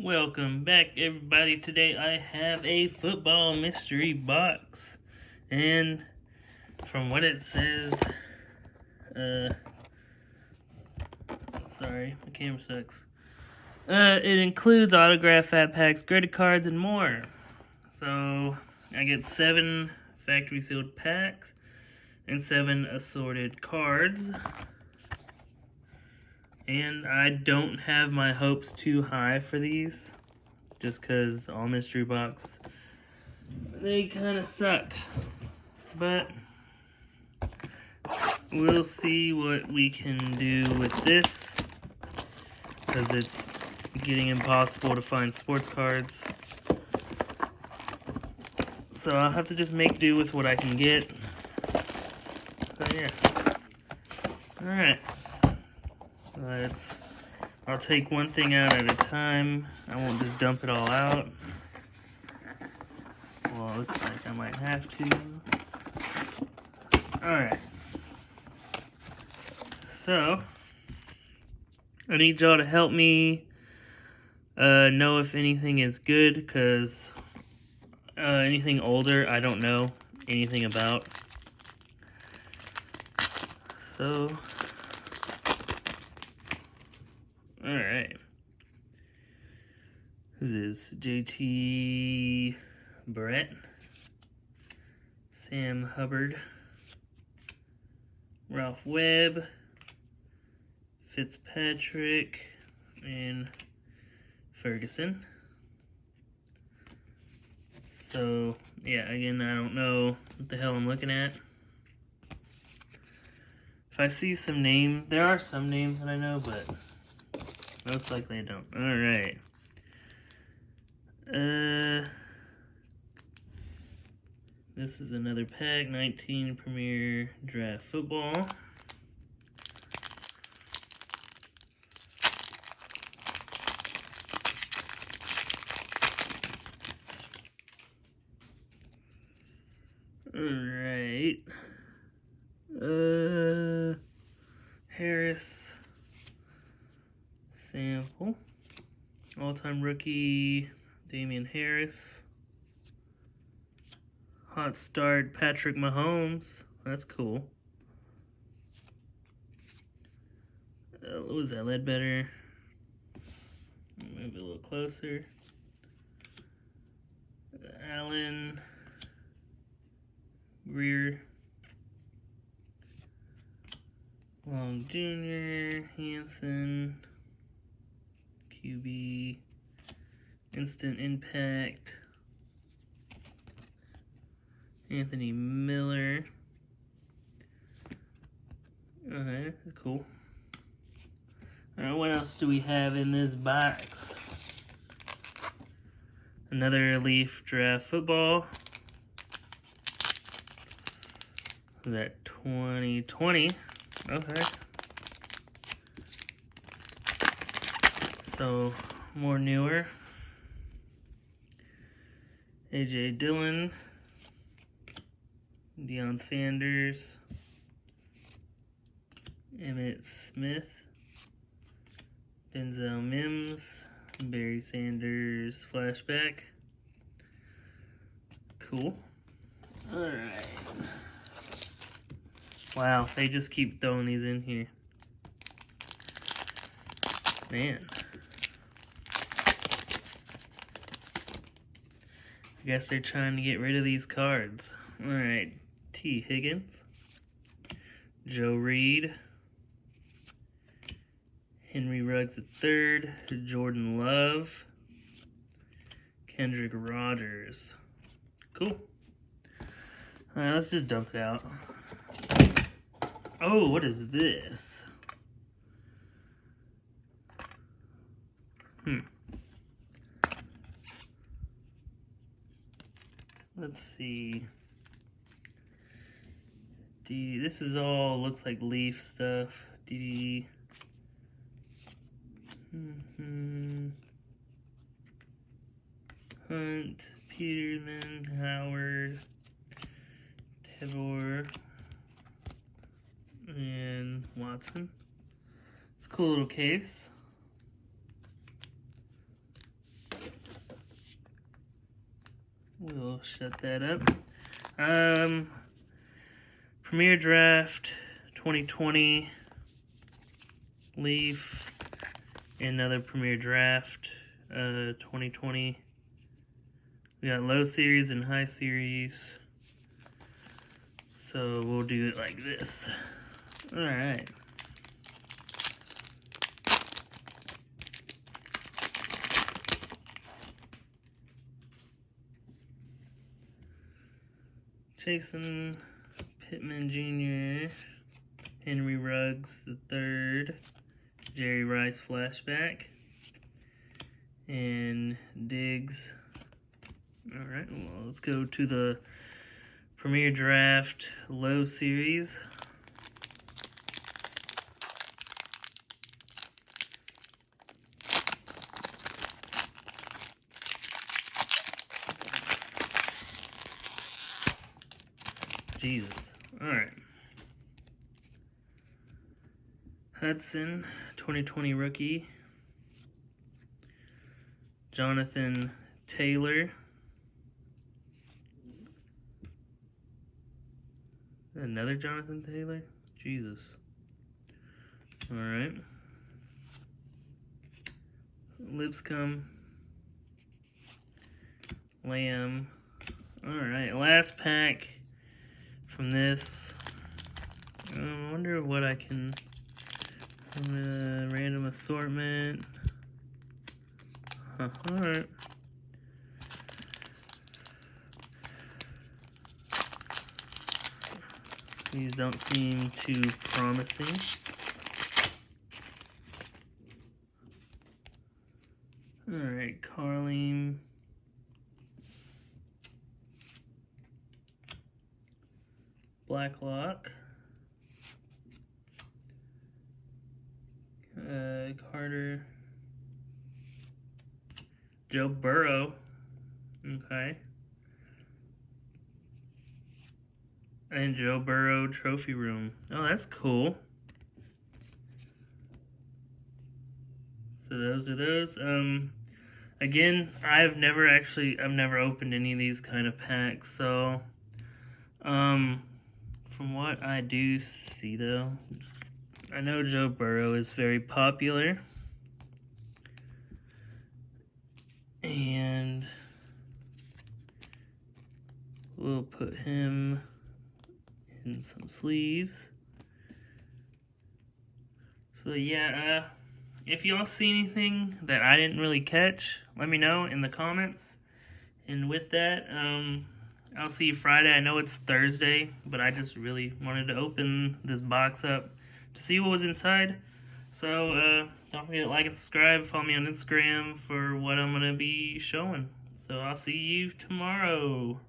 Welcome back, everybody. Today I have a football mystery box, and from what it says, sorry, my camera sucks. It includes autograph fat packs, graded cards, and more. So I get 7 factory sealed packs and 7 assorted cards. And I don't have my hopes too high for these, just because all mystery box, they kind of suck. But we'll see what we can do with this, because it's getting impossible to find sports cards. So I'll have to just make do with what I can get. So yeah. Alright. I'll take one thing out at a time. I won't just dump it all out. Well, it looks like I might have to. Alright. So, I need y'all to help me know if anything is good, because anything older I don't know anything about. So, alright. This is JT Barrett, Sam Hubbard, Ralph Webb, Fitzpatrick, and Ferguson. So, yeah, again, I don't know what the hell I'm looking at. If I see some name, there are some names that I know, but most likely I don't. Alright. This is another pack, 19 Premier Draft Football. Alright. Harris sample. All-time rookie Damian Harris. Hot start Patrick Mahomes. That's cool. What was that, Ledbetter? Move it a little closer. Allen. Greer. Long Jr., Hanson, QB, Instant Impact, Anthony Miller. Okay, cool. Alright, what else do we have in this box? Another Leaf Draft Football. Is that 2020? Okay. So, more newer. AJ Dillon. Deion Sanders. Emmitt Smith. Denzel Mims. Barry Sanders flashback. Cool. Alright. Wow, they just keep throwing these in here. Man. I guess they're trying to get rid of these cards. Alright, T. Higgins. Joe Reed. Henry Ruggs III. Jordan Love. Kendrick Rogers. Cool. Alright, let's just dump it out. Oh, what is this? Let's see. This is all looks like Leaf stuff. Hunt, Peterman, Howard, Tevor, and Watson. It's a cool little case. we'll shut that up. Premier Draft 2020 Leaf, another Premier Draft 2020. We got low series and high series. So we'll do it like this. Alright. Jason Pittman Jr., Henry Ruggs III, Jerry Rice flashback, and Diggs. Alright, well, let's go to the Premier Draft Low Series. Jesus. Alright. Hudson, 2020 rookie. Jonathan Taylor. Another Jonathan Taylor? Jesus. Alright. Lipscomb. Lamb. Alright, last pack from this. I wonder what I can... random assortment. Alright. These don't seem too promising. Alright, Carlene. Blacklock. Carter. Joe Burrow. Okay. And Joe Burrow Trophy Room. Oh, that's cool. So those are those. Again, I've never opened any of these kind of packs, so from what I do see though, I know Joe Burrow is very popular. And we'll put him in some sleeves. So yeah, if y'all see anything that I didn't really catch, let me know in the comments. And with that, I'll see you Friday. I know it's Thursday, but I just really wanted to open this box up to see what was inside. So don't forget to like and subscribe. Follow me on Instagram for what I'm going to be showing. So I'll see you tomorrow.